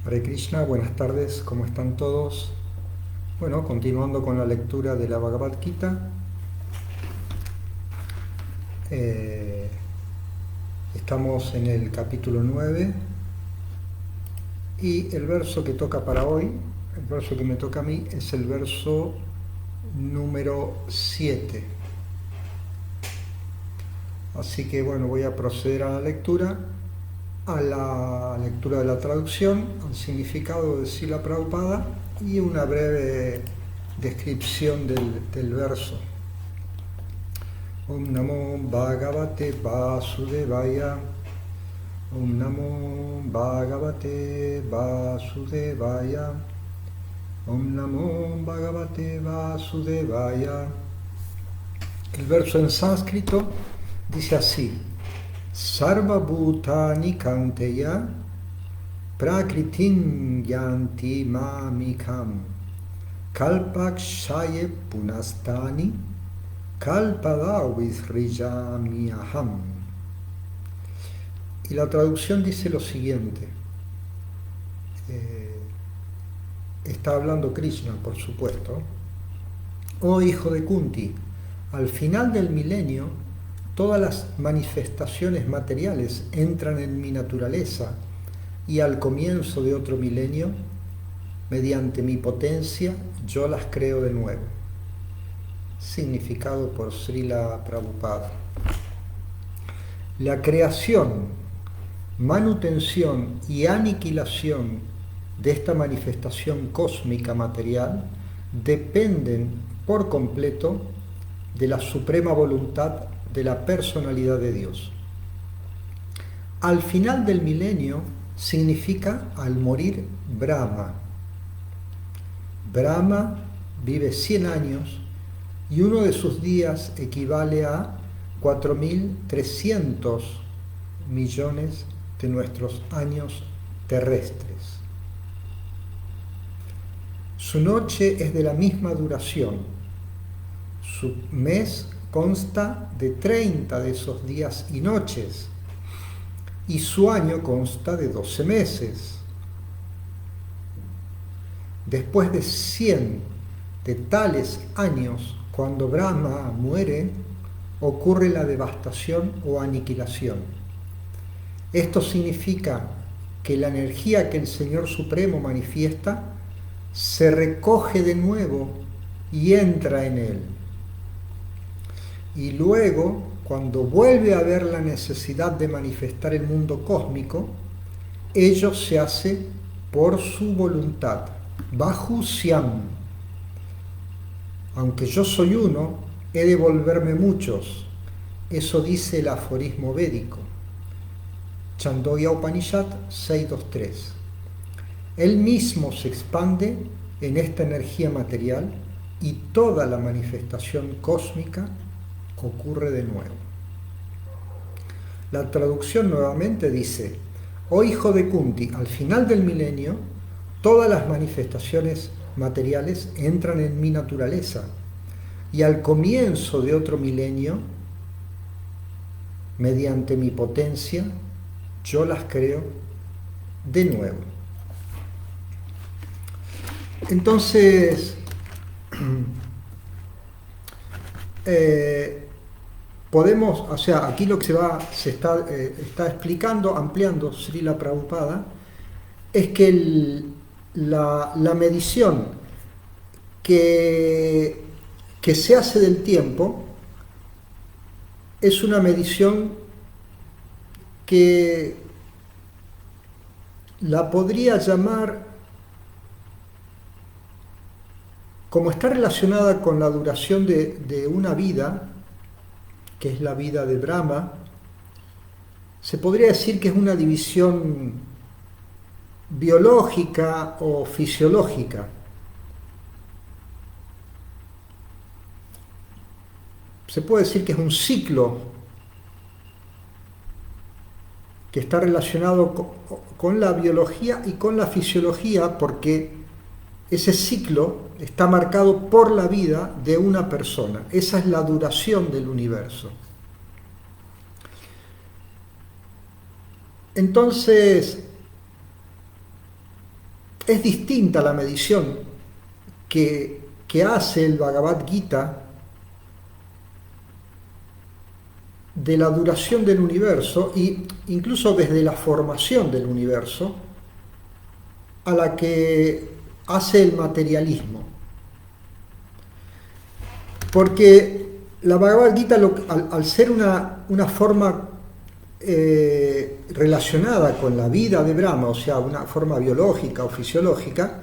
Hare Krishna, buenas tardes, ¿cómo están todos? Bueno, continuando con la lectura de la Bhagavad Gita, eh, estamos en el capítulo 9 y el verso que toca para hoy, el verso que me toca a mí, es el verso número 7. Así que bueno, voy a proceder a la lectura de la traducción, al significado de Srila Prabhupada y una breve descripción del verso. Om Namo Bhagavate Vasudevaya. Om Namo Bhagavate Vasudevaya. Om Namo Bhagavate Vasudevaya. El verso en sánscrito dice así: Sarva Bhutani Kanteya Prakritim Yanti Mamikam Kalpakshaye Punastani Kalpadavisriyamiyaham. Y la traducción dice lo siguiente. Está hablando Krishna, por supuesto. Oh hijo de Kunti, al final del milenio, todas las manifestaciones materiales entran en mi naturaleza y al comienzo de otro milenio, mediante mi potencia, yo las creo de nuevo. Significado por Srila Prabhupada. La creación, manutención y aniquilación de esta manifestación cósmica material dependen por completo de la suprema voluntad de la personalidad de Dios. Al final del milenio significa al morir Brahma. Brahma vive 100 años y uno de sus días equivale a 4.300 millones de nuestros años terrestres. Su noche es de la misma duración. Su mes consta de 30 de esos días y noches, y su año consta de 12 meses. Después de 100 de tales años, cuando Brahma muere, ocurre la devastación o aniquilación. Esto significa que la energía que el Señor Supremo manifiesta se recoge de nuevo y entra en él. Y luego, cuando vuelve a haber la necesidad de manifestar el mundo cósmico, ello se hace por su voluntad. Bahusyam. Aunque yo soy uno, he de volverme muchos. Eso dice el aforismo védico. Chandogya Upanishad 6.2.3. Él mismo se expande en esta energía material y toda la manifestación cósmica ocurre de nuevo. La traducción nuevamente dice: oh hijo de Kunti, al final del milenio, todas las manifestaciones materiales entran en mi naturaleza y al comienzo de otro milenio, mediante mi potencia, yo las creo de nuevo. Entonces, podemos, o sea, aquí lo que se está explicando, ampliando Srila Prabhupada, es que la medición que se hace del tiempo es una medición que la podría llamar, como está relacionada con la duración de una vida, que es la vida de Brahma, se podría decir que es una división biológica o fisiológica. Se puede decir que es un ciclo que está relacionado con la biología y con la fisiología, porque ese ciclo está marcado por la vida de una persona. Esa es la duración del universo. Entonces, es distinta la medición que hace el Bhagavad Gita de la duración del universo, e incluso desde la formación del universo, a la que hace el materialismo. Porque la Bhagavad Gita, al ser una forma relacionada con la vida de Brahma, o sea, una forma biológica o fisiológica,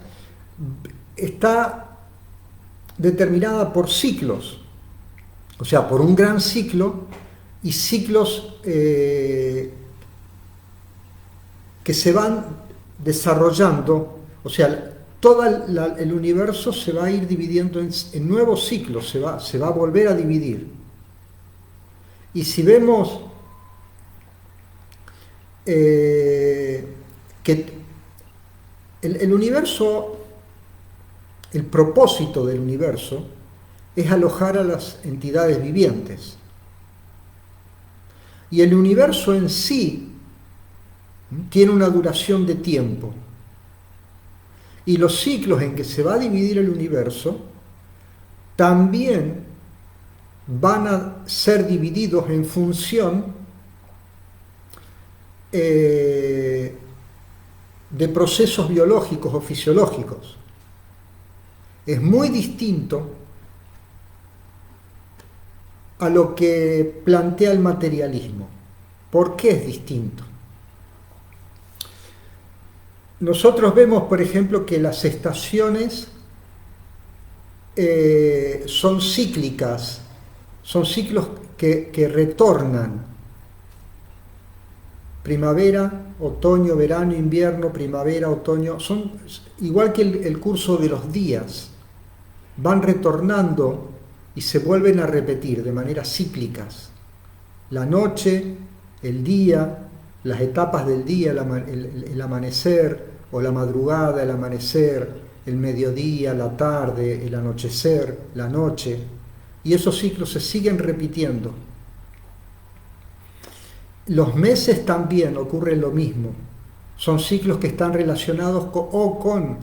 está determinada por ciclos, o sea, por un gran ciclo y ciclos que se van desarrollando, o sea, todo el universo se va a ir dividiendo en nuevos ciclos, se va a volver a dividir. Y si vemos que el universo, el propósito del universo es alojar a las entidades vivientes. Y el universo en sí tiene una duración de tiempo. Y los ciclos en que se va a dividir el universo también van a ser divididos en función de procesos biológicos o fisiológicos. Es muy distinto a lo que plantea el materialismo. ¿Por qué es distinto? Nosotros vemos, por ejemplo, que las estaciones son cíclicas, son ciclos que retornan. Primavera, otoño, verano, invierno, primavera, otoño, son igual que el curso de los días, van retornando y se vuelven a repetir de maneras cíclicas. La noche, el día, las etapas del día, el amanecer o la madrugada, el amanecer, el mediodía, la tarde, el anochecer, la noche, y esos ciclos se siguen repitiendo. Los meses también ocurre lo mismo, son ciclos que están relacionados con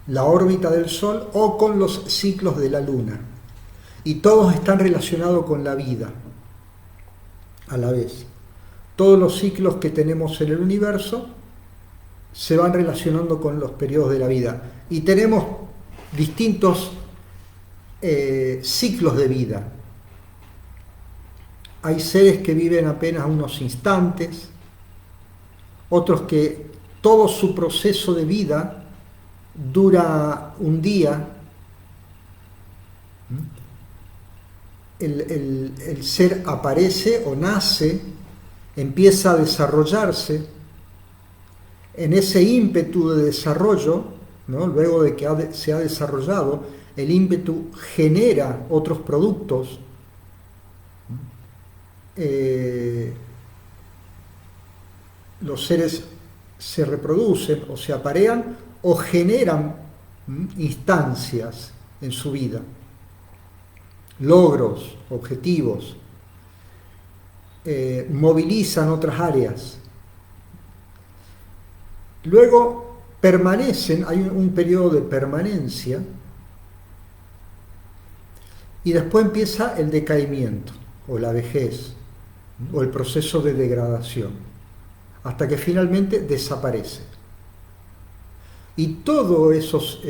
la órbita del Sol o con los ciclos de la Luna, y todos están relacionados con la vida a la vez. Todos los ciclos que tenemos en el universo se van relacionando con los periodos de la vida, y tenemos distintos ciclos de vida. Hay seres que viven apenas unos instantes, otros que todo su proceso de vida dura un día. El ser aparece o nace, empieza a desarrollarse. En ese ímpetu de desarrollo, ¿no? Luego de que se ha desarrollado, el ímpetu genera otros productos. Los seres se reproducen o se aparean o generan instancias en su vida, logros, objetivos, movilizan otras áreas. Luego permanecen, hay un periodo de permanencia, y después empieza el decaimiento o la vejez o el proceso de degradación, hasta que finalmente desaparece. Y todos esos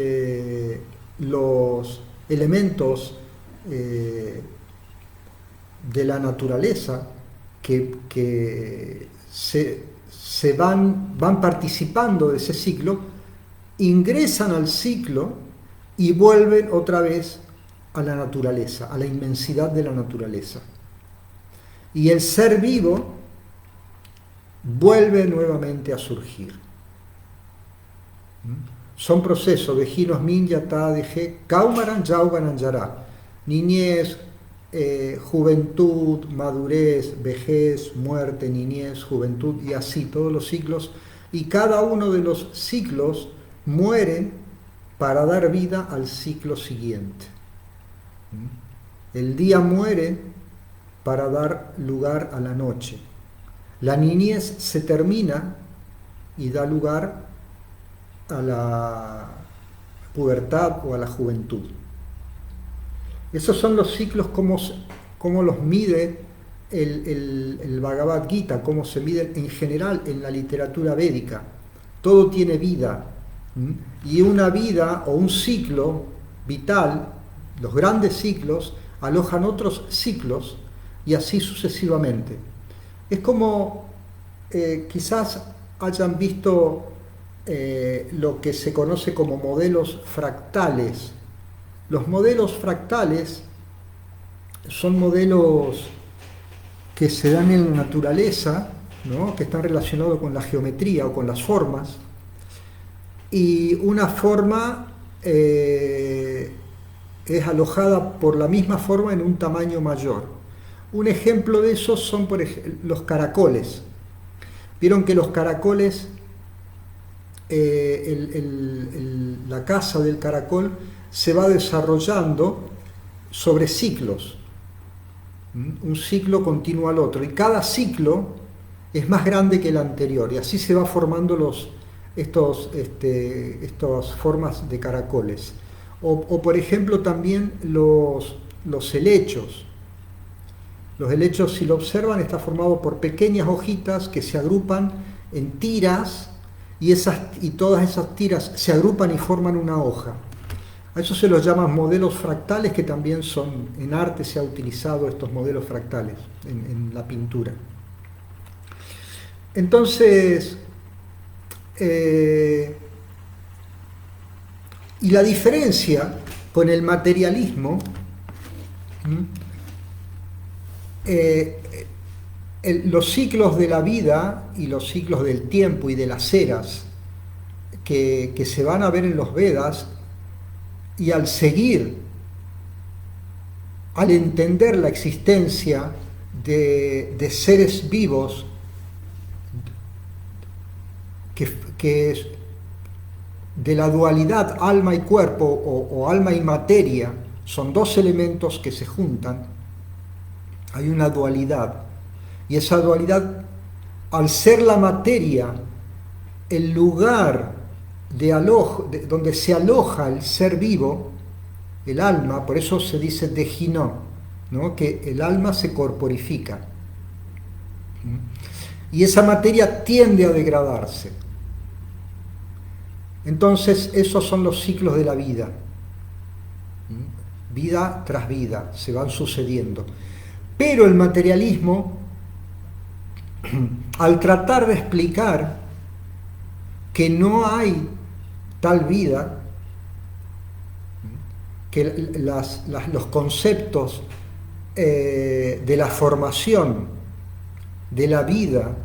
los elementos de la naturaleza que se van participando de ese ciclo, ingresan al ciclo y vuelven otra vez a la naturaleza, a la inmensidad de la naturaleza. Y el ser vivo vuelve nuevamente a surgir. Son procesos de Jinosmin Yata Deje, Kaumaran Yauganan Yara, niñez, juventud, madurez, vejez, muerte, niñez, juventud, y así todos los ciclos, y cada uno de los ciclos mueren para dar vida al ciclo siguiente. El día muere para dar lugar a la noche. La niñez se termina y da lugar a la pubertad o a la juventud. Esos son los ciclos, cómo los mide el Bhagavad Gita, cómo se miden en general en la literatura védica. Todo tiene vida. Y una vida o un ciclo vital, los grandes ciclos, alojan otros ciclos y así sucesivamente. Es como quizás hayan visto lo que se conoce como modelos fractales. Los modelos fractales son modelos que se dan en la naturaleza, ¿no? Que están relacionados con la geometría o con las formas, y una forma es alojada por la misma forma en un tamaño mayor. Un ejemplo de eso son, por ejemplo, los caracoles. Vieron que los caracoles, la casa del caracol se va desarrollando sobre ciclos, un ciclo continuo al otro, y cada ciclo es más grande que el anterior, y así se va formando estas formas de caracoles. O por ejemplo también los helechos. Los helechos, si lo observan, está formado por pequeñas hojitas que se agrupan en tiras, y todas esas tiras se agrupan y forman una hoja. A eso se los llaman modelos fractales, que también son, en arte se ha utilizado estos modelos fractales, en la pintura. Entonces, y la diferencia con el materialismo, los ciclos de la vida y los ciclos del tiempo y de las eras que se van a ver en los Vedas, y al entender la existencia de seres vivos que de la dualidad alma y cuerpo o alma y materia, son dos elementos que se juntan, hay una dualidad, y esa dualidad, al ser la materia el lugar donde se aloja el ser vivo, el alma, por eso se dice dejinó, ¿no? Que el alma se corporifica. Y esa materia tiende a degradarse. Entonces, esos son los ciclos de la vida. Vida tras vida, se van sucediendo. Pero el materialismo, al tratar de explicar que no hay tal vida, que los conceptos de la formación de la vida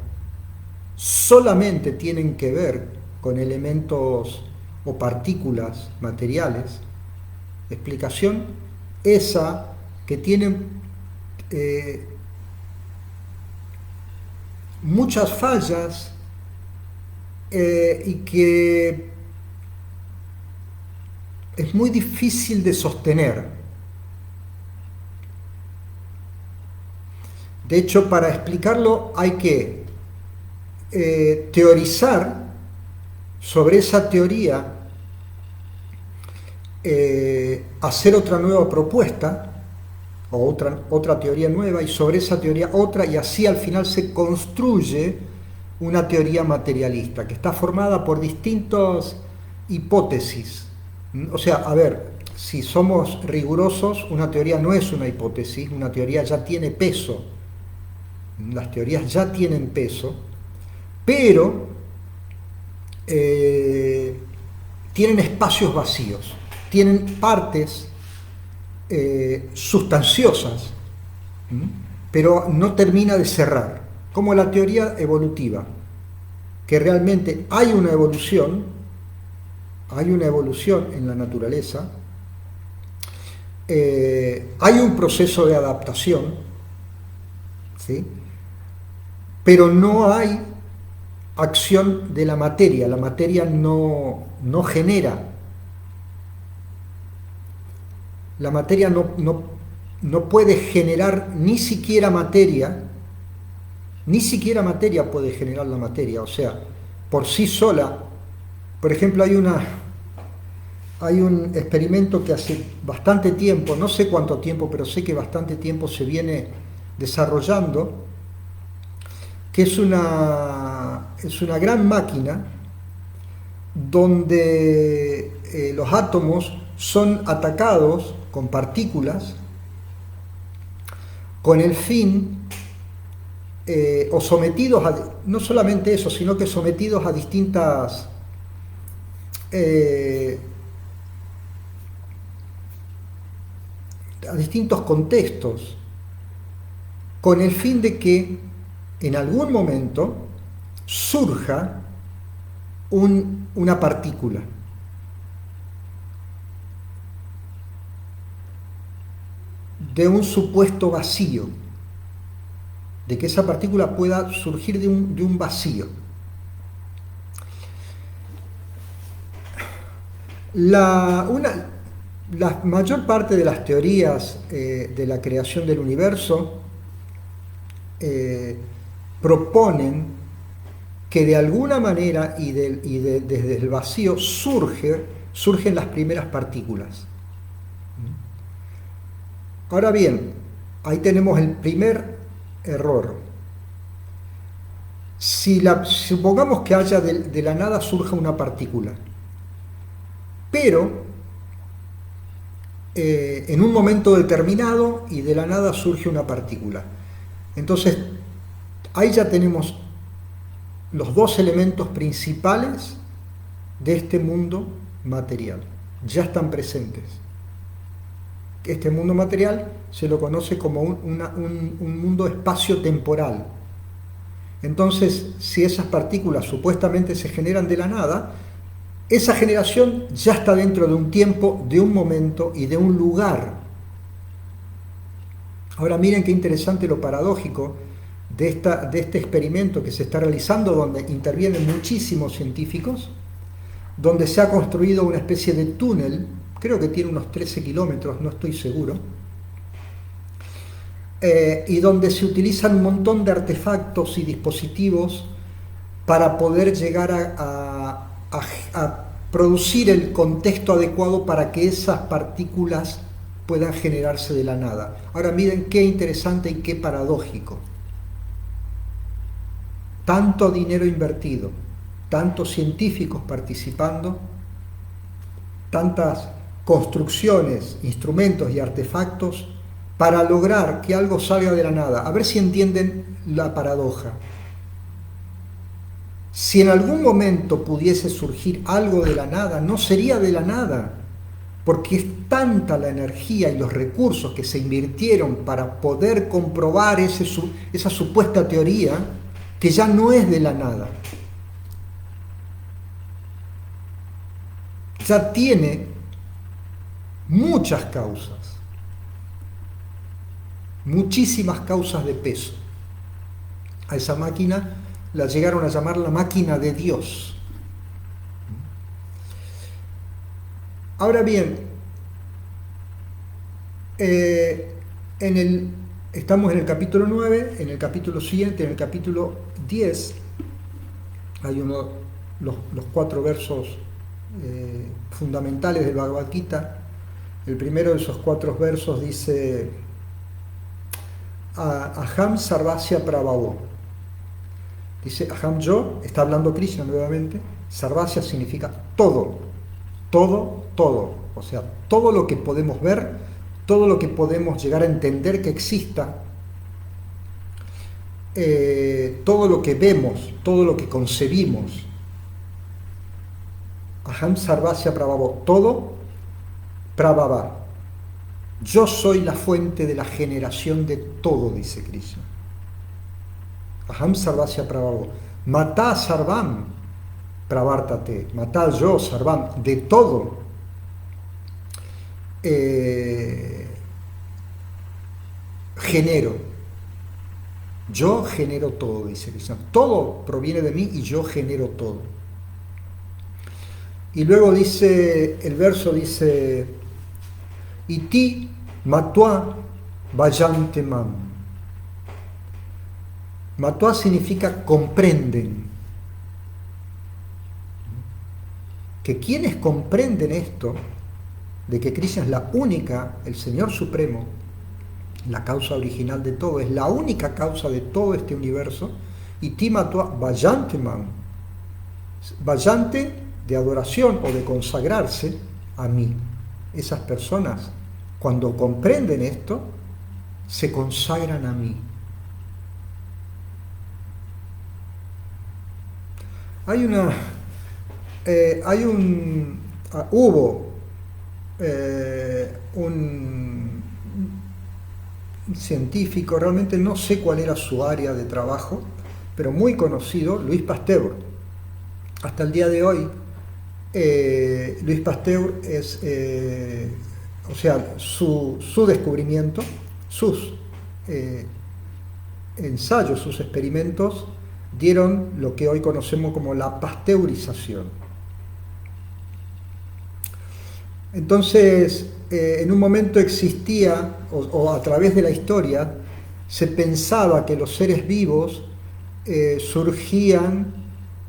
solamente tienen que ver con elementos o partículas materiales, explicación esa que tiene muchas fallas, y que es muy difícil de sostener. De hecho, para explicarlo hay que teorizar sobre esa teoría, hacer otra nueva propuesta o otra teoría nueva, y sobre esa teoría otra, y así al final se construye una teoría materialista que está formada por distintas hipótesis. O sea, a ver, si somos rigurosos, una teoría no es una hipótesis, una teoría ya tiene peso. Las teorías ya tienen peso, pero tienen espacios vacíos, tienen partes sustanciosas, pero no termina de cerrar, como la teoría evolutiva, que realmente hay una evolución en la naturaleza, hay un proceso de adaptación, ¿sí? Pero no hay acción de la materia no genera, la materia no puede generar ni siquiera materia puede generar la materia, o sea, por sí sola Por ejemplo, hay un experimento que hace bastante tiempo, no sé cuánto tiempo, pero sé que bastante tiempo se viene desarrollando, que es una gran máquina donde los átomos son atacados con partículas con el fin, o sometidos no solamente eso, sino que sometidos a eh, a distintos contextos, con el fin de que en algún momento surja una partícula. De un supuesto vacío, de que esa partícula pueda surgir de un vacío. La mayor parte de las teorías de la creación del universo proponen que de alguna manera desde el vacío surgen las primeras partículas. Ahora bien, ahí tenemos el primer error. Supongamos que haya de la nada surja una partícula, pero en un momento determinado y de la nada surge una partícula. Entonces, ahí ya tenemos los dos elementos principales de este mundo material. Ya están presentes. Este mundo material se lo conoce como un mundo espacio-temporal. Entonces, si esas partículas supuestamente se generan de la nada, esa generación ya está dentro de un tiempo, de un momento y de un lugar. Ahora miren qué interesante lo paradójico de este experimento que se está realizando, donde intervienen muchísimos científicos, donde se ha construido una especie de túnel, creo que tiene unos 13 kilómetros, no estoy seguro, y donde se utilizan un montón de artefactos y dispositivos para poder llegar a producir el contexto adecuado para que esas partículas puedan generarse de la nada. Ahora miren qué interesante y qué paradójico. Tanto dinero invertido, tantos científicos participando, tantas construcciones, instrumentos y artefactos para lograr que algo salga de la nada. A ver si entienden la paradoja. Si en algún momento pudiese surgir algo de la nada, no sería de la nada, porque es tanta la energía y los recursos que se invirtieron para poder comprobar esa supuesta teoría, que ya no es de la nada. Ya tiene muchas causas, muchísimas causas de peso. A esa máquina la llegaron a llamar la máquina de Dios. Ahora bien, estamos en el capítulo 9, en el capítulo siguiente, en el capítulo 10, hay los 4 versos fundamentales del Bhagavad Gita. El primero de esos 4 versos dice: Aham Sarvasya Prabhavo. Dice Aham, yo, está hablando Krishna nuevamente. Sarvasya significa todo, todo, todo. O sea, todo lo que podemos ver, todo lo que podemos llegar a entender que exista, todo lo que vemos, todo lo que concebimos. Aham Sarvasya Prabhavo, todo, Prabhava. Yo soy la fuente de la generación de todo, dice Krishna. Aham Sarvasya Prabhavo. Mata Sarvam Pravartate. Mata yo Sarvam, de todo. Genero. Yo genero todo, dice Krishna. Todo proviene de mí y yo genero todo. Y luego dice, el verso dice: Iti Matva Vayante Mam. Matva significa comprenden. que quienes comprenden esto, de que Krishna es la única, el Señor Supremo, la causa original de todo, es la única causa de todo este universo, y Timatua Vayanteman, Vayante de adoración o de consagrarse a mí. Esas personas, cuando comprenden esto, se consagran a mí. Hubo un científico, realmente no sé cuál era su área de trabajo, pero muy conocido, Louis Pasteur. Hasta el día de hoy, Louis Pasteur es, o sea, su descubrimiento, sus ensayos, sus experimentos, dieron lo que hoy conocemos como la pasteurización. Entonces, en un momento existía, o a través de la historia, se pensaba que los seres vivos surgían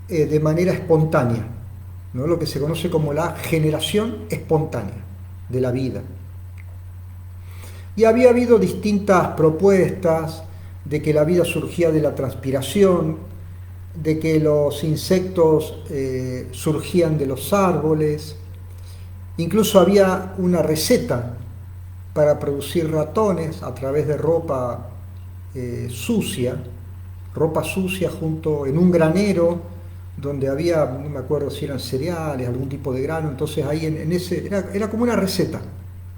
de manera espontánea, ¿no? Lo que se conoce como la generación espontánea de la vida. Y había habido distintas propuestas de que la vida surgía de la transpiración, de que los insectos surgían de los árboles. Incluso había una receta para producir ratones a través de ropa sucia junto en un granero donde había, no me acuerdo si eran cereales, algún tipo de grano. Entonces ahí en ese era como una receta,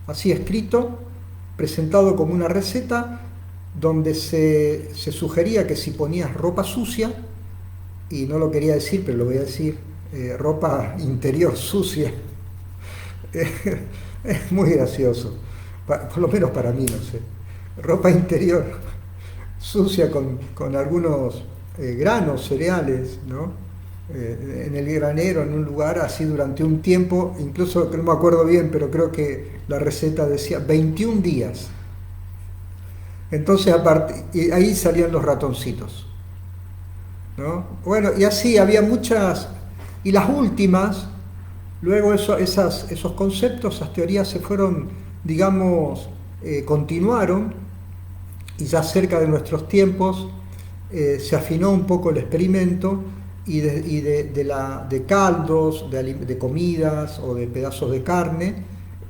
así escrito, presentado como una receta, donde se sugería que si ponías ropa sucia, y no lo quería decir, pero lo voy a decir, ropa interior sucia, es muy gracioso, por lo menos para mí, no sé, ropa interior sucia con algunos granos, cereales, ¿no? En el granero, en un lugar así durante un tiempo, incluso no me acuerdo bien, pero creo que la receta decía 21 días. Entonces, y ahí salían los ratoncitos, ¿no? Bueno, y así había muchas, y las últimas, luego esos conceptos, esas teorías se fueron, digamos, continuaron, y ya cerca de nuestros tiempos se afinó un poco el experimento, y de caldos, de comidas o de pedazos de carne,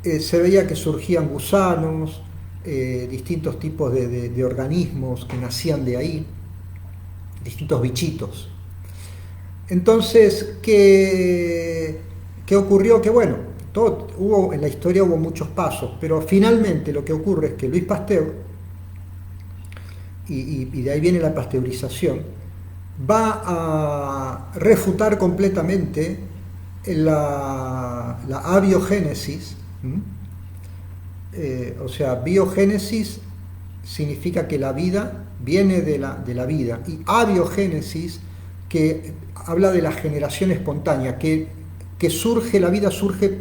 se veía que surgían gusanos, distintos tipos de organismos que nacían de ahí, distintos bichitos. Entonces, ¿qué ocurrió? Que bueno, en la historia hubo muchos pasos, pero finalmente lo que ocurre es que Louis Pasteur, y de ahí viene la pasteurización, va a refutar completamente la abiogénesis. O sea, biogénesis significa que la vida viene de la vida, y abiogénesis, que habla de la generación espontánea, que surge, la vida surge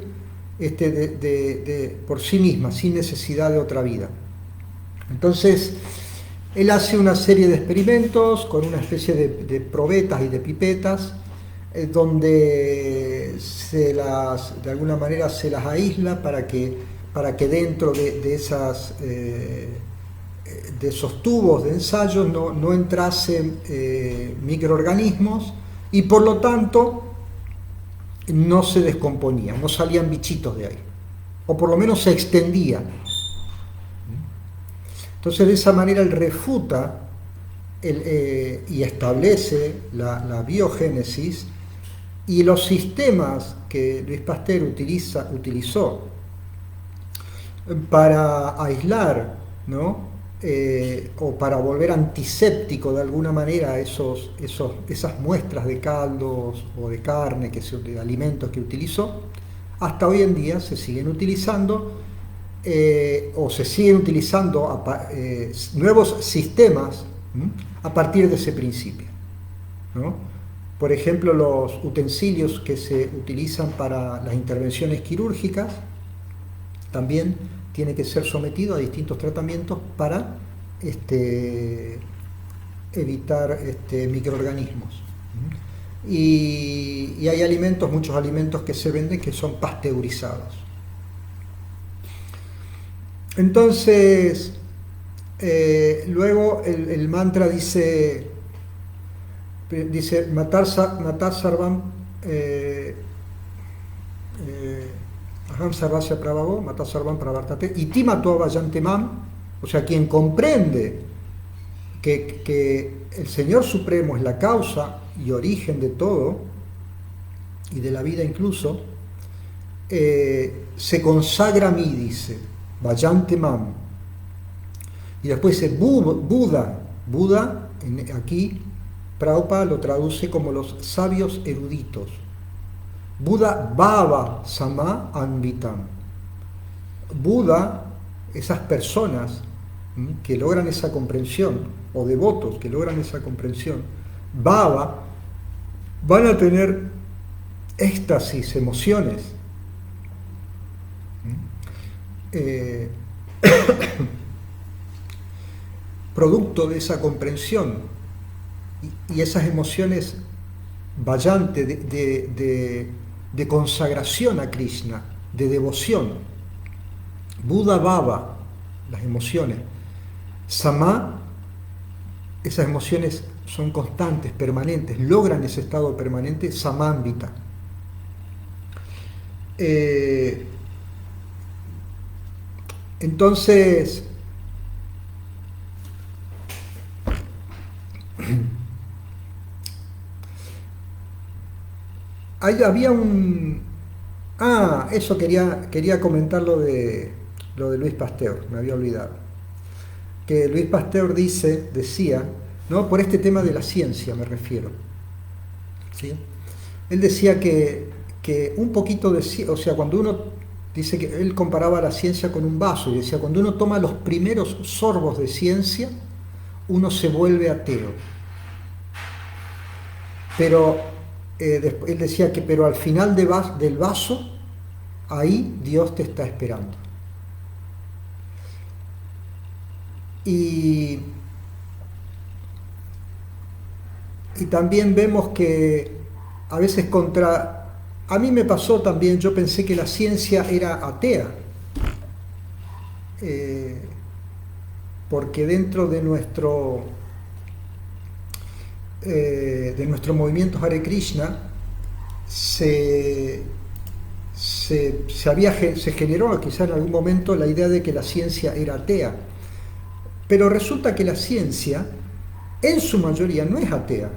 por sí misma, sin necesidad de otra vida. Entonces, él hace una serie de experimentos con una especie de probetas y de pipetas, donde de alguna manera se las aísla para que dentro de esos tubos de ensayo no entrasen microorganismos, y por lo tanto no se descomponían, no salían bichitos de ahí, o por lo menos se extendían. Entonces, de esa manera él refuta y establece la biogénesis, y los sistemas que Louis Pasteur utilizó para aislar, ¿no? O para volver antiséptico de alguna manera esas muestras de caldos o de carne, de alimentos que utilizó, hasta hoy en día se siguen utilizando. O se siguen utilizando nuevos sistemas a partir de ese principio, ¿no? Por ejemplo, los utensilios que se utilizan para las intervenciones quirúrgicas también tienen que ser sometidos a distintos tratamientos para evitar microorganismos. y hay alimentos, muchos alimentos que se venden que son pasteurizados. Entonces, luego el mantra dice matar sarvam aham sarvasya prabhavo, matar sarvam pravartate, iti matva vayantemam, o sea, quien comprende que el Señor Supremo es la causa y origen de todo, y de la vida incluso, se consagra a mí, dice, vayantemam. Y después dice Buda, aquí Prabhupada lo traduce como los sabios eruditos. Buda Bhava Sama Anvitam. Buda, esas personas que logran esa comprensión, o devotos que logran esa comprensión, Bhava, van a tener éxtasis, emociones. Producto de esa comprensión y esas emociones vayantes de consagración a Krishna, de devoción. Buda Bhava, las emociones. Sama, esas emociones son constantes, permanentes, logran ese estado permanente, Samambita. Entonces, ahí había eso quería comentar lo de Luis Pasteur, me había olvidado. Que Luis Pasteur decía, ¿no? Por este tema de la ciencia me refiero, ¿sí? Él decía que un poquito de, o sea, cuando uno dice que él comparaba la ciencia con un vaso y decía, cuando uno toma los primeros sorbos de ciencia, uno se vuelve ateo. Pero él decía pero al final del vaso, ahí Dios te está esperando. Y también vemos que a veces a mí me pasó también, yo pensé que la ciencia era atea, porque dentro de nuestro movimiento Hare Krishna se generó quizá en algún momento la idea de que la ciencia era atea, pero resulta que la ciencia en su mayoría no es atea.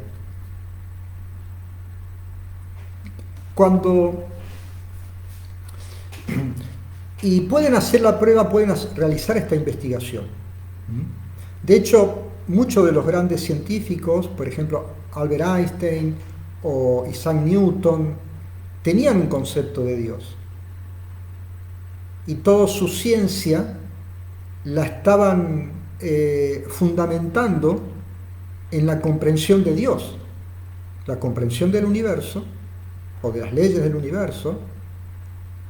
Y pueden hacer la prueba, pueden realizar esta investigación. De hecho, muchos de los grandes científicos, por ejemplo Albert Einstein o Isaac Newton, tenían un concepto de Dios. Y toda su ciencia la estaban fundamentando en la comprensión de Dios, la comprensión del universo, o de las leyes del universo,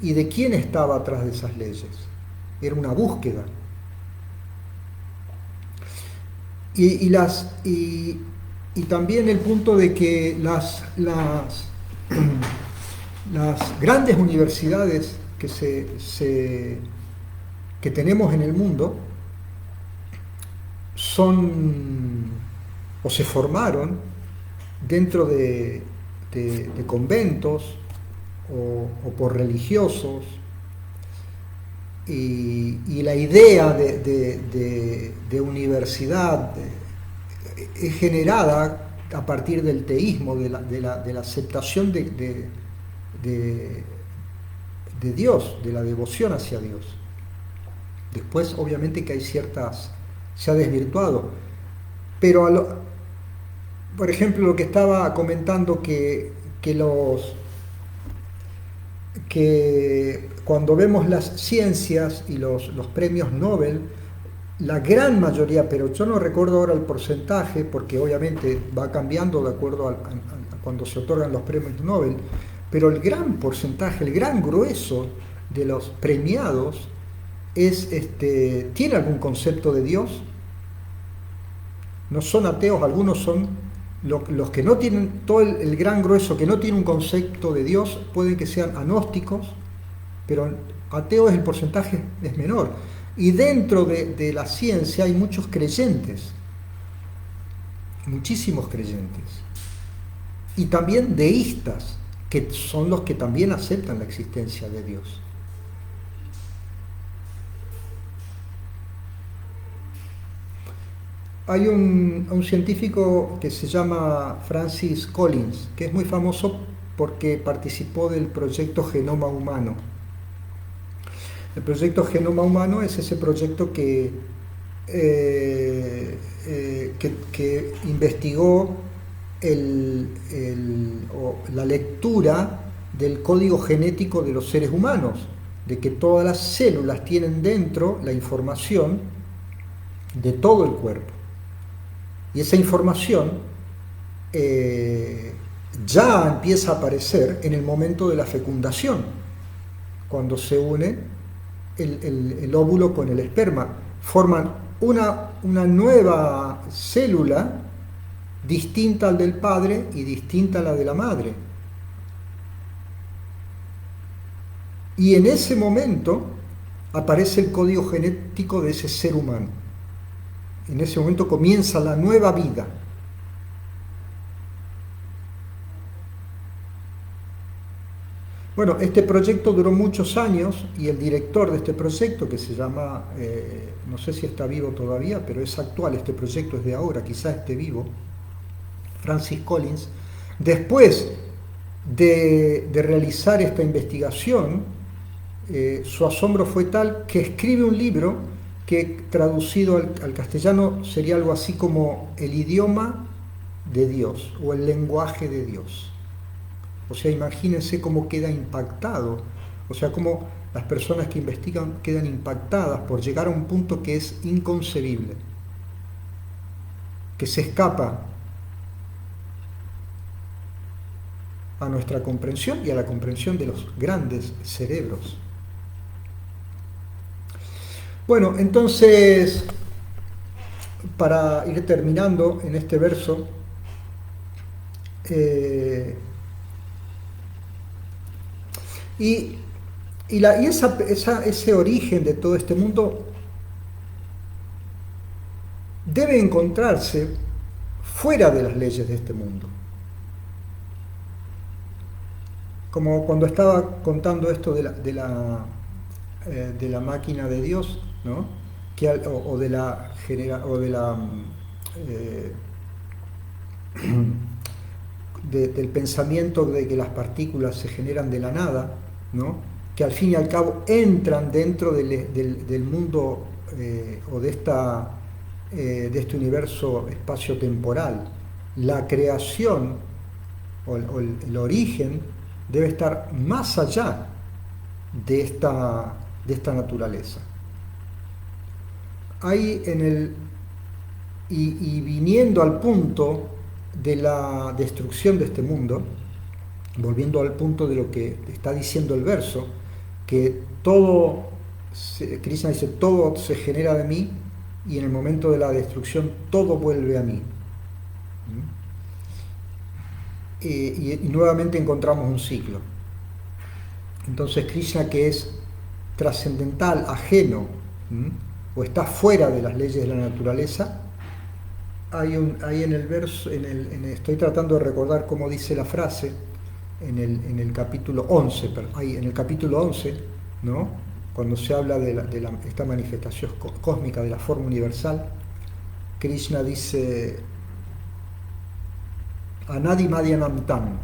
y de quién estaba atrás de esas leyes. Era una búsqueda. Y también el punto de que las grandes universidades que tenemos en el mundo se formaron dentro de conventos o por religiosos, y la idea de universidad es generada a partir del teísmo, de la aceptación de Dios, de la devoción hacia Dios. Después obviamente que se ha desvirtuado, pero por ejemplo lo que estaba comentando que cuando vemos las ciencias y los premios Nobel, la gran mayoría, pero yo no recuerdo ahora el porcentaje, porque obviamente va cambiando de acuerdo a cuando se otorgan los premios Nobel, pero el gran porcentaje, el gran grueso de los premiados tiene algún concepto de Dios. No son ateos, algunos son los que no tienen, todo el gran grueso que no tiene un concepto de Dios, puede que sean agnósticos, pero ateo es el porcentaje es menor. Y dentro de la ciencia hay muchos creyentes, muchísimos creyentes. Y también deístas, que son los que también aceptan la existencia de Dios. Hay un científico que se llama Francis Collins, que es muy famoso porque participó del proyecto Genoma Humano. El proyecto Genoma Humano es ese proyecto que investigó la lectura del código genético de los seres humanos, de que todas las células tienen dentro la información de todo el cuerpo. Y esa información ya empieza a aparecer en el momento de la fecundación, cuando se une el óvulo con el esperma. Forman una nueva célula distinta al del padre y distinta a la de la madre. Y en ese momento aparece el código genético de ese ser humano. En ese momento comienza la nueva vida. Bueno, este proyecto duró muchos años y el director de este proyecto, que se llama, no sé si está vivo todavía, pero es actual, este proyecto es de ahora, quizás esté vivo, Francis Collins, después de realizar esta investigación, su asombro fue tal que escribe un libro que traducido al castellano sería algo así como el idioma de Dios o el lenguaje de Dios. O sea, imagínense cómo queda impactado, o sea, cómo las personas que investigan quedan impactadas por llegar a un punto que es inconcebible, que se escapa a nuestra comprensión y a la comprensión de los grandes cerebros. Bueno, entonces, para ir terminando en este verso, ese origen de todo este mundo debe encontrarse fuera de las leyes de este mundo. Como cuando estaba contando esto de la máquina de Dios, ¿no? Del pensamiento de que las partículas se generan de la nada, ¿no? Que al fin y al cabo entran dentro del mundo o de este universo espacio-temporal. La creación o el origen debe estar más allá de esta naturaleza. Ahí y viniendo al punto de la destrucción de este mundo, volviendo al punto de lo que está diciendo el verso, que Krishna dice, todo se genera de mí y en el momento de la destrucción todo vuelve a mí. Y nuevamente encontramos un ciclo. Entonces Krishna, que es trascendental, ajeno, o está fuera de las leyes de la naturaleza, hay en el verso, estoy tratando de recordar cómo dice la frase, en el capítulo 11, en el capítulo 11, ¿no? Cuando se habla de esta manifestación cósmica de la forma universal, Krishna dice, Anadi Madhyanam Tam,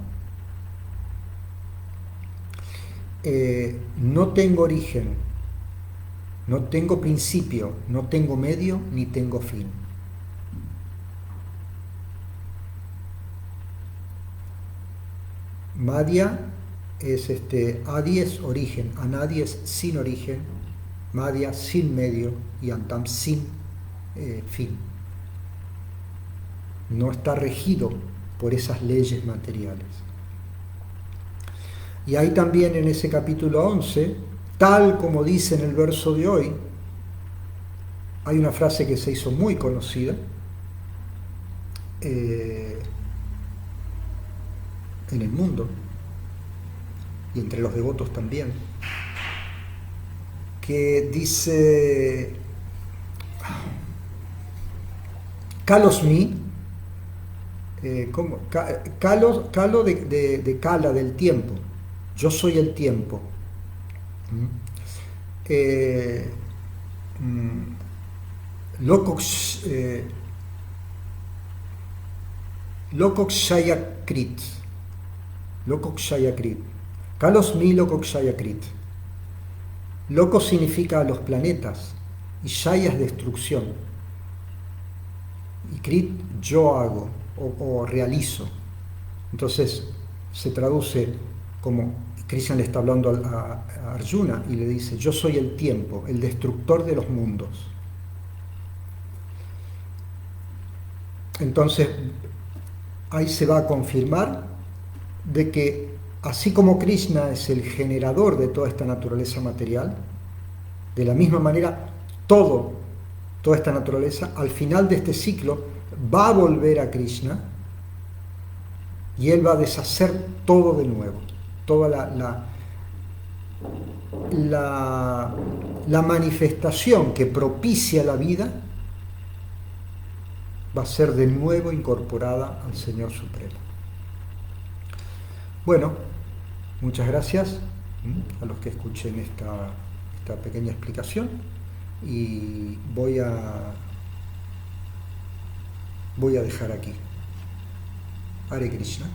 no tengo origen, no tengo principio, no tengo medio, ni tengo fin. Madhya es Adi es origen, Anadi es sin origen, Madhya sin medio y Antam sin fin. No está regido por esas leyes materiales. Y ahí también en ese capítulo 11, tal como dice en el verso de hoy, hay una frase que se hizo muy conocida, en el mundo, y entre los devotos también, que dice, Kalos mi, Kalo de Kala, del tiempo, yo soy el tiempo. ¿Mm? Eh, Lokoks, Lokokshayakrit, Lokokshayakrit, Kalos mi Lokokshayakrit. Loco significa los planetas y Shaya es destrucción. Y Krit, yo hago o realizo. Entonces se traduce como Krishna le está hablando a Arjuna y le dice, yo soy el tiempo, el destructor de los mundos. Entonces ahí se va a confirmar de que así como Krishna es el generador de toda esta naturaleza material, de la misma manera toda esta naturaleza al final de este ciclo va a volver a Krishna y él va a deshacer todo de nuevo, toda la manifestación que propicia la vida va a ser de nuevo incorporada al Señor Supremo. Bueno, muchas gracias a los que escuchen esta pequeña explicación y voy a dejar aquí. Hare Krishna.